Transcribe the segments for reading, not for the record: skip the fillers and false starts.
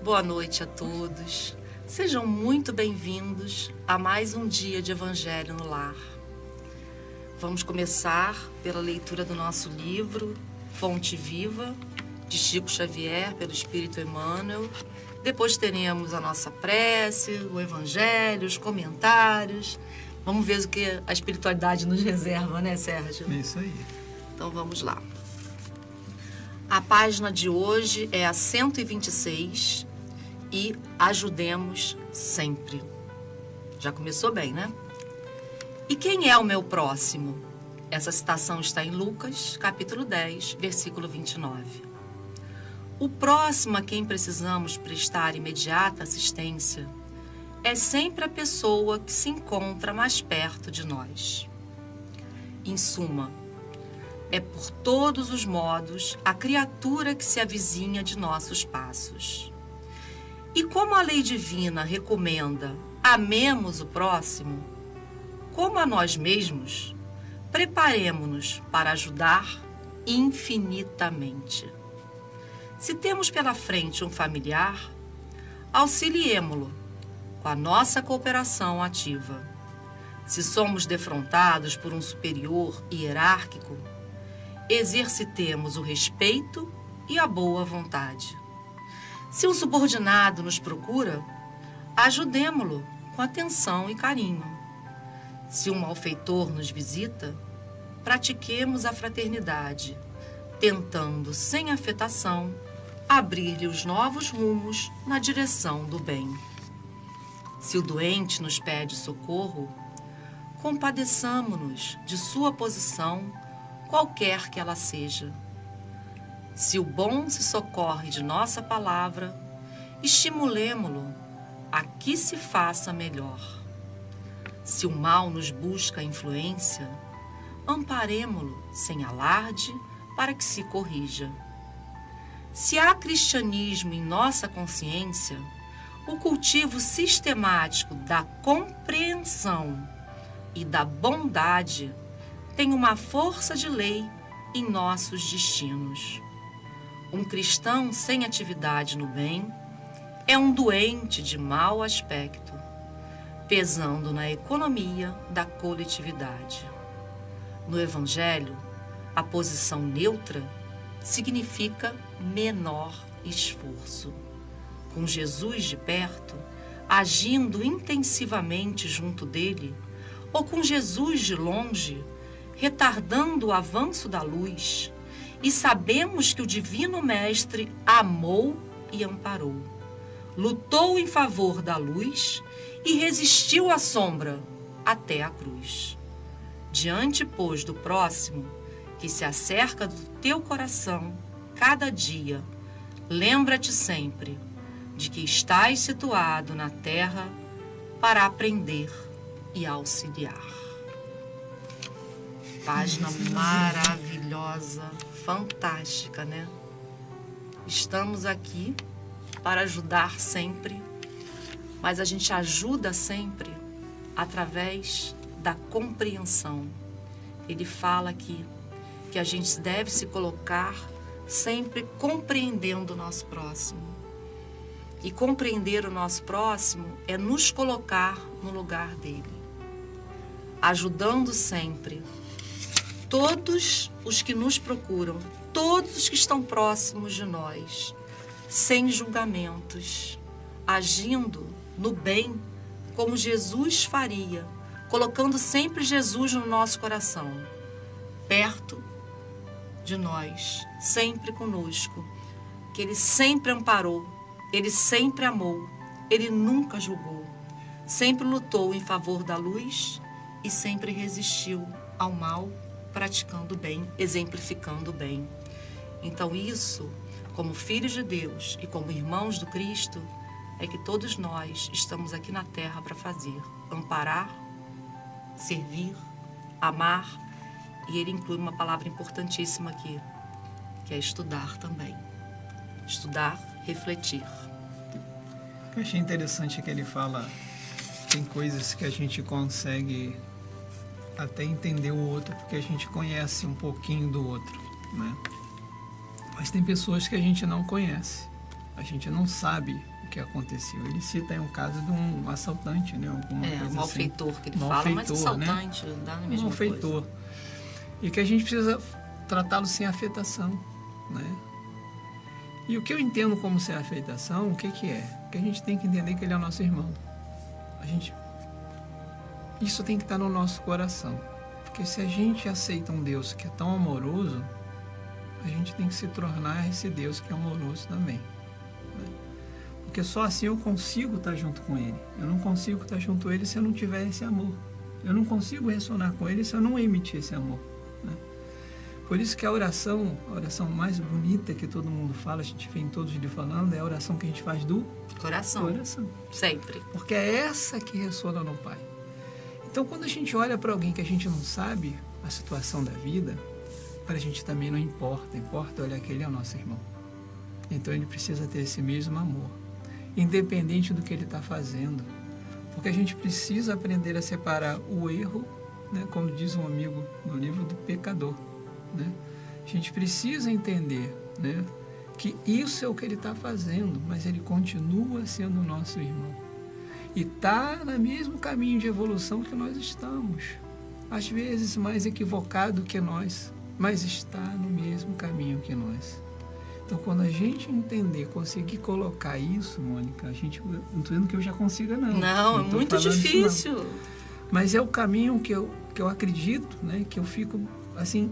Boa noite a todos. Sejam muito bem-vindos a mais um dia de Evangelho no Lar. Vamos começar pela leitura do nosso livro Fonte Viva, de Chico Xavier, pelo Espírito Emmanuel. Depois teremos a nossa prece, o Evangelho, os comentários. Vamos ver o que a espiritualidade nos reserva, né, Sérgio? É isso aí. Então vamos lá. A página de hoje é a 126 e ajudemos sempre. Já começou bem, né? E quem é o meu próximo? Essa citação está em Lucas, capítulo 10, versículo 29. O próximo a quem precisamos prestar imediata assistência é sempre a pessoa que se encontra mais perto de nós. Em suma, é por todos os modos a criatura que se avizinha de nossos passos. E como a lei divina recomenda amemos o próximo, como a nós mesmos, preparemo-nos para ajudar infinitamente. Se temos pela frente um familiar, auxiliemo-lo com a nossa cooperação ativa. Se somos defrontados por um superior hierárquico, exercitemos o respeito e a boa vontade. Se um subordinado nos procura, ajudemo-lo com atenção e carinho. Se um malfeitor nos visita, pratiquemos a fraternidade, tentando, sem afetação, abrir-lhe os novos rumos na direção do bem. Se o doente nos pede socorro, compadeçamo-nos de sua posição, qualquer que ela seja. Se o bom se socorre de nossa palavra, estimulemo-lo a que se faça melhor. Se o mal nos busca influência, amparemo-lo sem alarde para que se corrija. Se há cristianismo em nossa consciência, o cultivo sistemático da compreensão e da bondade tem uma força de lei em nossos destinos. Um cristão sem atividade no bem é um doente de mau aspecto, pesando na economia da coletividade. No Evangelho, a posição neutra significa menor esforço. Com Jesus de perto, agindo intensivamente junto dele, ou com Jesus de longe, retardando o avanço da luz, e sabemos que o Divino Mestre amou e amparou, lutou em favor da luz e resistiu à sombra até a cruz. Diante, pois, do próximo, que se acerca do teu coração cada dia, lembra-te sempre de que estás situado na terra para aprender e auxiliar. Página maravilhosa, fantástica, né? Estamos aqui para ajudar sempre, mas a gente ajuda sempre através da compreensão. Ele fala aqui que a gente deve se colocar sempre compreendendo o nosso próximo. E compreender o nosso próximo é nos colocar no lugar dele, ajudando sempre todos os que nos procuram, todos os que estão próximos de nós, sem julgamentos, agindo no bem como Jesus faria, colocando sempre Jesus no nosso coração, perto de nós, sempre conosco, que Ele sempre amparou, Ele sempre amou, Ele nunca julgou, sempre lutou em favor da luz e sempre resistiu ao mal, praticando o bem, exemplificando o bem. Então isso, como filhos de Deus e como irmãos do Cristo, é que todos nós estamos aqui na terra para fazer, amparar, servir, amar, e ele inclui uma palavra importantíssima aqui, que é estudar também. Estudar, refletir. Eu achei interessante que ele fala, tem coisas que a gente consegue até entender o outro porque a gente conhece um pouquinho do outro, né? Mas tem pessoas que a gente não conhece. A gente não sabe o que aconteceu. Ele cita aí um caso de um assaltante, né? Alguma coisa um malfeitor assim. que ele fala, mas assaltante, né? Dá na mesma malfeitor. coisa. E que a gente precisa tratá-lo sem afetação, né? E o que eu entendo como sem afetação, o que é? Que a gente tem que entender que ele é nosso irmão. Isso tem que estar no nosso coração. Porque se a gente aceita um Deus que é tão amoroso, a gente tem que se tornar esse Deus que é amoroso também, né? Porque só assim eu consigo estar junto com Ele. Eu não consigo estar junto com Ele se eu não tiver esse amor. Eu não consigo ressonar com Ele se eu não emitir esse amor, né? Por isso que a oração mais bonita que todo mundo fala, a gente vem todos lhe falando, é a oração que a gente faz do coração. Sempre. Porque é essa que ressona no Pai. Então, quando a gente olha para alguém que a gente não sabe a situação da vida, para a gente também não importa. Importa olhar que ele é o nosso irmão. Então, ele precisa ter esse mesmo amor, independente do que ele está fazendo. Porque a gente precisa aprender a separar o erro, né, como diz um amigo no livro, do pecador, né? A gente precisa entender, né, que isso é o que ele está fazendo, mas ele continua sendo nosso irmão. E está no mesmo caminho de evolução que nós estamos. Às vezes mais equivocado que nós, mas está no mesmo caminho que nós. Então, quando a gente entender, conseguir colocar isso, Mônica, não estou dizendo que eu já consiga, não. Não, é muito difícil. Isso, mas é o caminho que eu acredito, né, que eu fico, assim,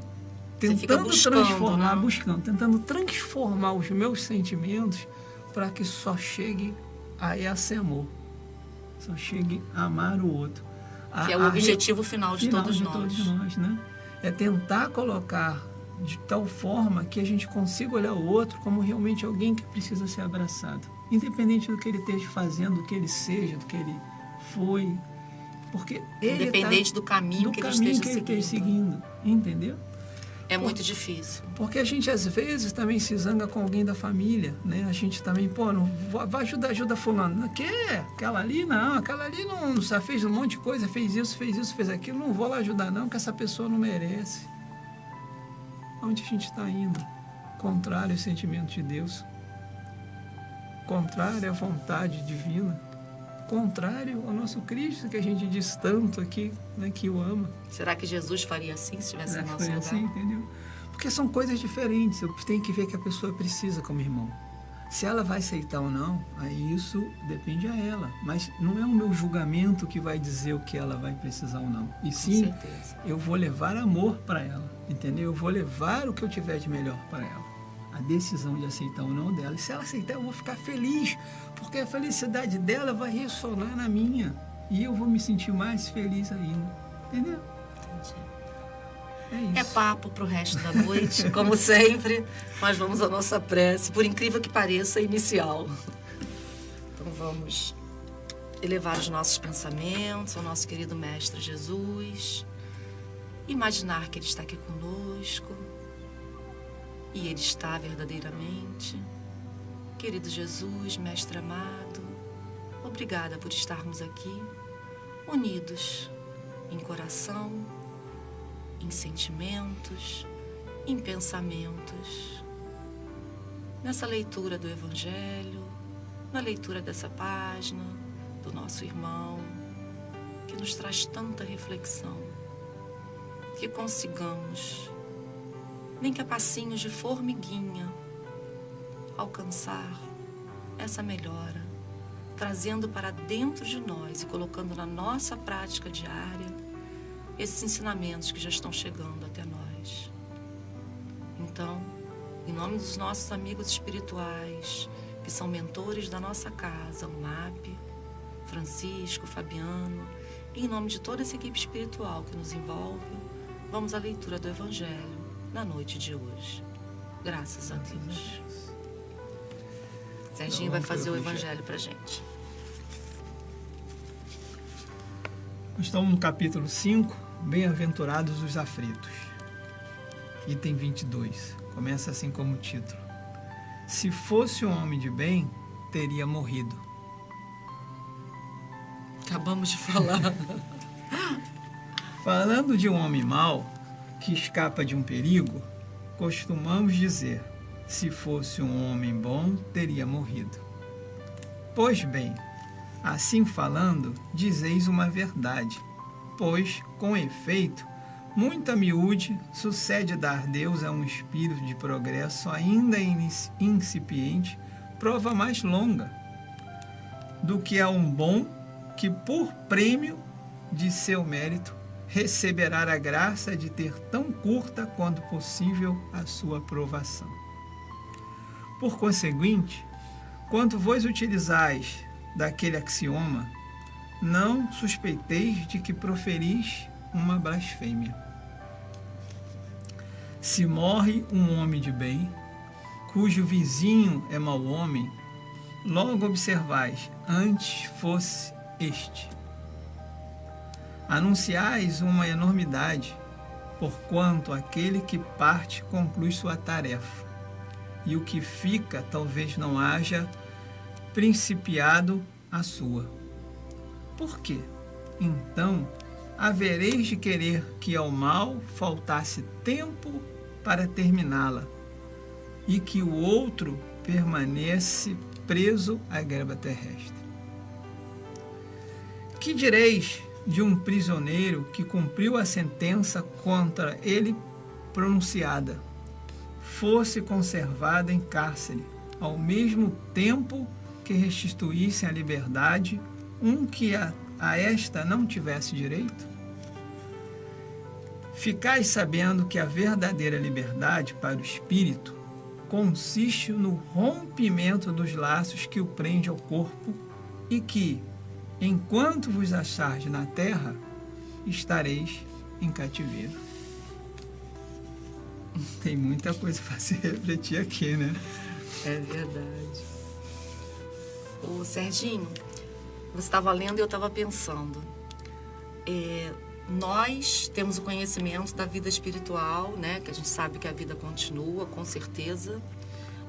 tentando tentando transformar os meus sentimentos para que só chegue a esse amor. Só chegue a amar o outro. Que é o objetivo final de todos nós, né? É tentar colocar de tal forma que a gente consiga olhar o outro como realmente alguém que precisa ser abraçado. Independente do que ele esteja fazendo, do que ele seja, do que ele foi. Porque ele independente do caminho que ele esteja seguindo. Entendeu? É muito difícil. Porque a gente, às vezes, também se zanga com alguém da família, né? A gente também, não vai ajuda fulano. Não quer? Aquela ali não só fez um monte de coisa, fez isso, fez aquilo. Não vou lá ajudar não, que essa pessoa não merece. Onde a gente está indo? Contrário ao sentimento de Deus. Contrário à vontade divina. Contrário ao nosso Cristo, que a gente diz tanto aqui, né, que o ama. Será que Jesus faria assim se estivesse no nosso lugar? Assim, entendeu? Porque são coisas diferentes. Eu tenho que ver que a pessoa precisa como irmão. Se ela vai aceitar ou não, aí isso depende a ela. Mas não é o meu julgamento que vai dizer o que ela vai precisar ou não. E sim, eu vou levar amor para ela, entendeu? Eu vou levar o que eu tiver de melhor para ela. A decisão de aceitar ou não dela. E se ela aceitar, eu vou ficar feliz, porque a felicidade dela vai ressonar na minha. E eu vou me sentir mais feliz ainda. Entendeu? Entendi. É isso. É papo para o resto da noite, como sempre. Mas vamos à nossa prece, por incrível que pareça, inicial. Então vamos elevar os nossos pensamentos ao nosso querido Mestre Jesus. Imaginar que Ele está aqui conosco. E Ele está verdadeiramente. Querido Jesus, Mestre amado, obrigada por estarmos aqui, unidos em coração, em sentimentos, em pensamentos. Nessa leitura do Evangelho, na leitura dessa página do nosso irmão, que nos traz tanta reflexão, que consigamos, nem que a passinhos de formiguinha, alcançar essa melhora, trazendo para dentro de nós e colocando na nossa prática diária esses ensinamentos que já estão chegando até nós. Então, em nome dos nossos amigos espirituais, que são mentores da nossa casa, o MAP, Francisco, Fabiano, e em nome de toda essa equipe espiritual que nos envolve, vamos à leitura do Evangelho na noite de hoje. Graças a Deus. Serginho vai fazer o Evangelho para a gente. Estamos no capítulo 5, Bem-aventurados os aflitos. Item 22. Começa assim como o título. Se fosse um homem de bem, teria morrido. Acabamos de falar. Falando de um homem mau que escapa de um perigo, costumamos dizer: se fosse um homem bom, teria morrido. Pois bem, assim falando, dizeis uma verdade, pois, com efeito, muito a miúde sucede dar Deus a um espírito de progresso ainda incipiente, prova mais longa, do que a um bom que, por prêmio de seu mérito, receberá a graça de ter tão curta quanto possível a sua provação. Por conseguinte, quanto vos utilizais daquele axioma, não suspeiteis de que proferis uma blasfêmia. Se morre um homem de bem, cujo vizinho é mau homem, logo observais, antes fosse este. Anunciais uma enormidade, porquanto aquele que parte conclui sua tarefa, e o que fica talvez não haja principiado a sua. Por quê? Então, havereis de querer que ao mal faltasse tempo para terminá-la, e que o outro permanece preso à greva terrestre. Que direis de um prisioneiro que cumpriu a sentença contra ele pronunciada, fosse conservado em cárcere, ao mesmo tempo que restituísse a liberdade um que a esta não tivesse direito? Ficais sabendo que a verdadeira liberdade para o espírito consiste no rompimento dos laços que o prende ao corpo e que, enquanto vos achardes na terra, estareis em cativeiro. Tem muita coisa para se refletir aqui, né? É verdade. Ô, Serginho, você estava lendo e eu estava pensando. Nós temos o conhecimento da vida espiritual, né? Que a gente sabe que a vida continua, com certeza.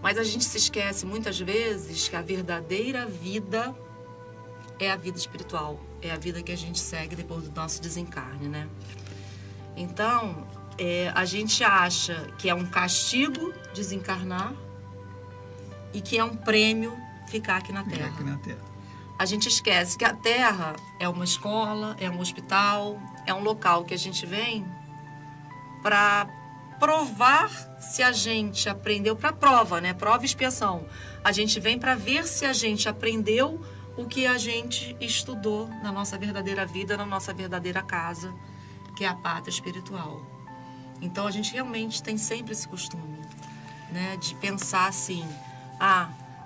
Mas a gente se esquece muitas vezes que a verdadeira vida é a vida espiritual. É a vida que a gente segue depois do nosso desencarne, né? Então, a gente acha que é um castigo desencarnar e que é um prêmio ficar aqui na Terra. Aqui na Terra. A gente esquece que a Terra é uma escola, é um hospital, é um local que a gente vem para provar se a gente aprendeu, para prova, né? Prova e expiação. A gente vem para ver se a gente aprendeu o que a gente estudou na nossa verdadeira vida, na nossa verdadeira casa, que é a pátria espiritual. Então, a gente realmente tem sempre esse costume, né? De pensar assim,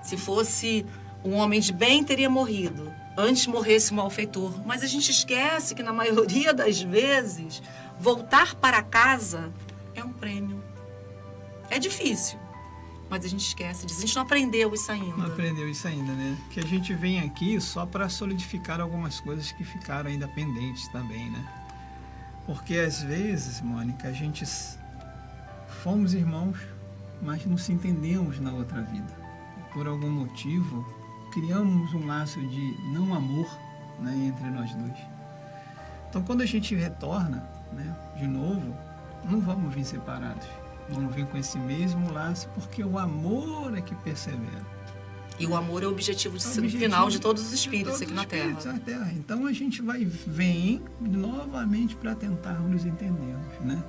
se fosse um homem de bem, teria morrido. Antes morresse o malfeitor. Mas a gente esquece que, na maioria das vezes, voltar para casa é um prêmio. É difícil, mas a gente esquece disso. A gente não aprendeu isso ainda. Não aprendeu isso ainda, né? Que a gente vem aqui só para solidificar algumas coisas que ficaram ainda pendentes também, né? Porque, às vezes, Mônica, a gente fomos irmãos, mas não se entendemos na outra vida. Por algum motivo, criamos um laço de não amor, né, entre nós dois. Então, quando a gente retorna, né, de novo, não vamos vir separados. Vamos vir com esse mesmo laço, porque o amor é que persevera. E o amor é o objetivo final de todos os espíritos aqui na Terra. Então, a gente vem novamente para tentar nos entendermos, né?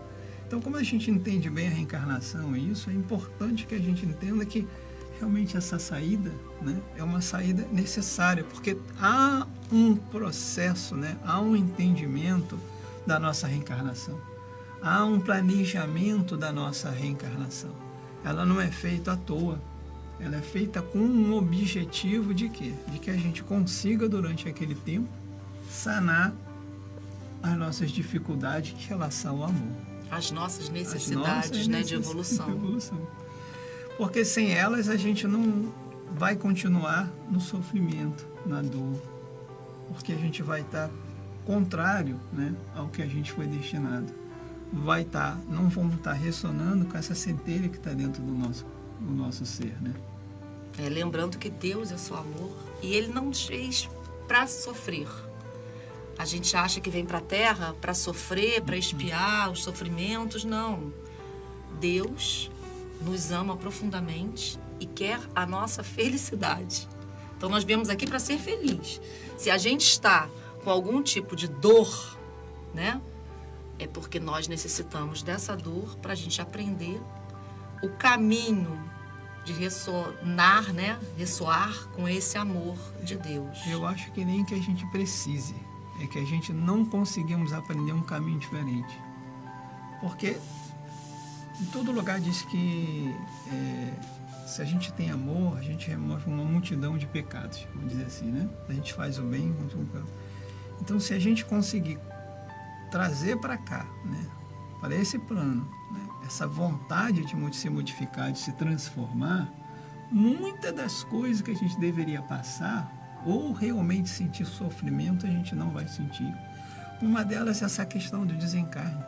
Então, como a gente entende bem a reencarnação e isso, é importante que a gente entenda que realmente essa saída, né, é uma saída necessária, porque há um processo, né, há um entendimento da nossa reencarnação, há um planejamento da nossa reencarnação. Ela não é feita à toa, ela é feita com um objetivo de quê? De que a gente consiga, durante aquele tempo, sanar as nossas dificuldades em relação ao amor. As nossas necessidades, né, de evolução. Porque sem elas a gente não vai continuar no sofrimento, na dor, porque a gente vai estar contrário, né, ao que a gente foi destinado. Não vamos estar ressonando com essa centelha que está dentro do nosso ser, né? Lembrando que Deus é só amor e Ele não nos fez para sofrer. A gente acha que vem para a Terra para sofrer, para expiar os sofrimentos. Não. Deus nos ama profundamente e quer a nossa felicidade. Então nós viemos aqui para ser feliz. Se a gente está com algum tipo de dor, né, é porque nós necessitamos dessa dor para a gente aprender o caminho de ressonar, né, ressoar com esse amor de Deus. Eu acho que nem que a gente precise, é que a gente não conseguimos aprender um caminho diferente. Porque em todo lugar diz que se a gente tem amor, a gente remove uma multidão de pecados, vamos dizer assim, né? A gente faz o bem. Então, se a gente conseguir trazer para cá, né, para esse plano, né, essa vontade de se modificar, de se transformar, muitas das coisas que a gente deveria passar ou realmente sentir sofrimento, a gente não vai sentir. Uma delas é essa questão do desencarne.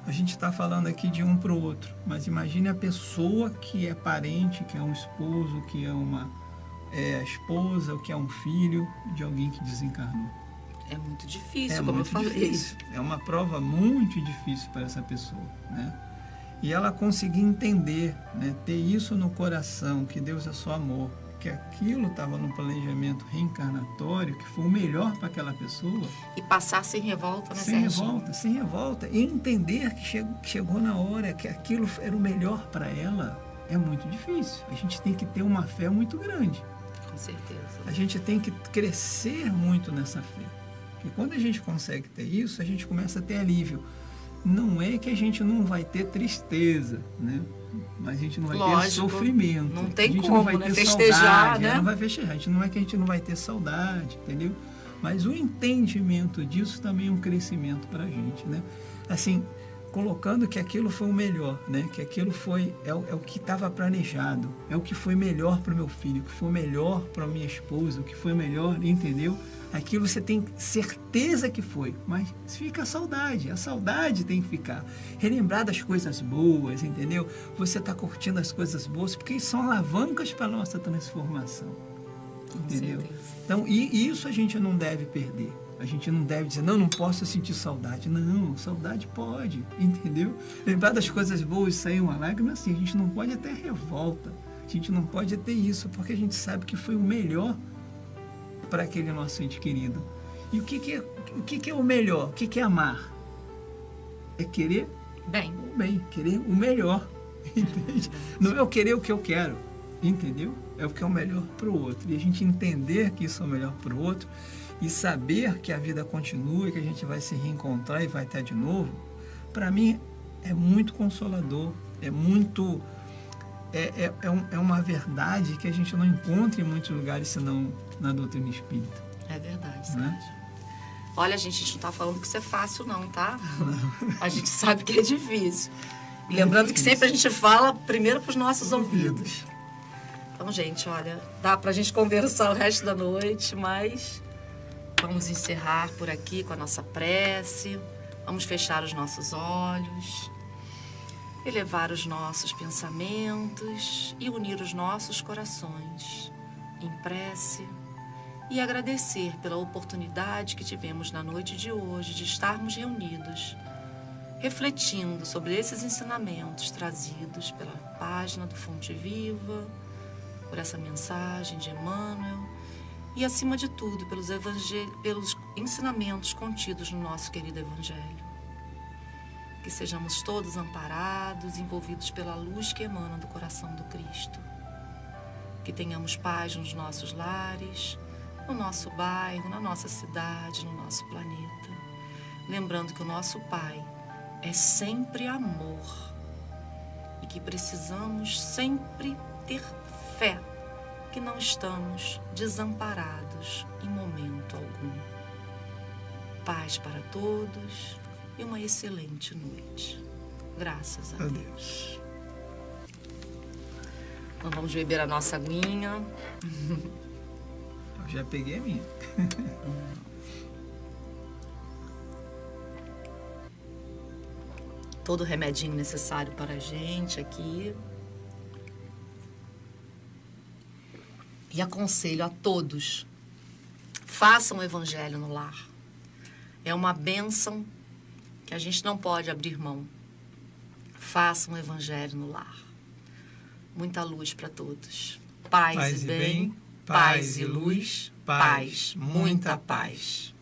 A gente está falando aqui de um para o outro, mas imagine a pessoa que é parente, que é um esposo, que é uma esposa, ou que é um filho de alguém que desencarnou. É muito difícil, como eu falei. Difícil. É uma prova muito difícil para essa pessoa, né? E ela conseguir entender, né, ter isso no coração, que Deus é só amor, que aquilo estava no planejamento reencarnatório, que foi o melhor para aquela pessoa. E passar sem revolta, né, Sem Sérgio? revolta, sem revolta. E entender que chegou na hora, que aquilo era o melhor para ela, é muito difícil. A gente tem que ter uma fé muito grande. Com certeza. A gente tem que crescer muito nessa fé. Porque quando a gente consegue ter isso, a gente começa a ter alívio. Não é que a gente não vai ter tristeza, né? Mas a gente não vai ter sofrimento. Não tem a gente como, não vai né? ter Festejar, saudade, né? Não vai festejar. Não é que a gente não vai ter saudade, entendeu? Mas o entendimento disso também é um crescimento para a gente, né? Assim, colocando que aquilo foi o melhor, né? Que aquilo foi é o que estava planejado, é o que foi melhor para o meu filho, o que foi melhor para a minha esposa, o que foi melhor, entendeu? Aquilo você tem certeza que foi, mas fica a saudade tem que ficar. Relembrar das coisas boas, entendeu? Você está curtindo as coisas boas, porque são alavancas para a nossa transformação, entendeu? Então, e isso a gente não deve perder. A gente não deve dizer, não posso sentir saudade. Não, saudade pode, entendeu? Lembrar das coisas boas e sair uma lágrima, assim, a gente não pode ter revolta. A gente não pode ter isso, porque a gente sabe que foi o melhor para aquele nosso ente querido. E o que é o melhor? O que é amar? É querer o bem, querer o melhor, entende? Não é eu querer o que eu quero, entendeu? É o que é o melhor para o outro. E a gente entender que isso é o melhor para o outro e saber que a vida continua, que a gente vai se reencontrar e vai estar de novo, para mim é muito consolador, é muito... É uma verdade que a gente não encontra em muitos lugares, senão na doutrina espírita. É verdade, né? Sérgio. Olha, a gente não está falando que isso é fácil, não, tá? Não. A gente sabe que é difícil. E lembrando que sempre a gente fala primeiro para os nossos ouvidos. Então, gente, olha, dá para a gente conversar o resto da noite, mas vamos encerrar por aqui com a nossa prece. Vamos fechar os nossos olhos, elevar os nossos pensamentos e unir os nossos corações em prece e agradecer pela oportunidade que tivemos na noite de hoje de estarmos reunidos, refletindo sobre esses ensinamentos trazidos pela página do Fonte Viva, por essa mensagem de Emmanuel e, acima de tudo, pelos ensinamentos contidos no nosso querido Evangelho. Que sejamos todos amparados, envolvidos pela luz que emana do coração do Cristo. Que tenhamos paz nos nossos lares, no nosso bairro, na nossa cidade, no nosso planeta. Lembrando que o nosso Pai é sempre amor e que precisamos sempre ter fé que não estamos desamparados em momento algum. Paz para todos e uma excelente noite. Graças a Deus. Então vamos beber a nossa aguinha. Eu já peguei a minha. Todo o remedinho necessário para a gente aqui. E aconselho a todos, façam o Evangelho no lar. É uma bênção que a gente não pode abrir mão. Faça um evangelho no lar. Muita luz para todos. Paz e bem, paz e luz, paz, muita paz.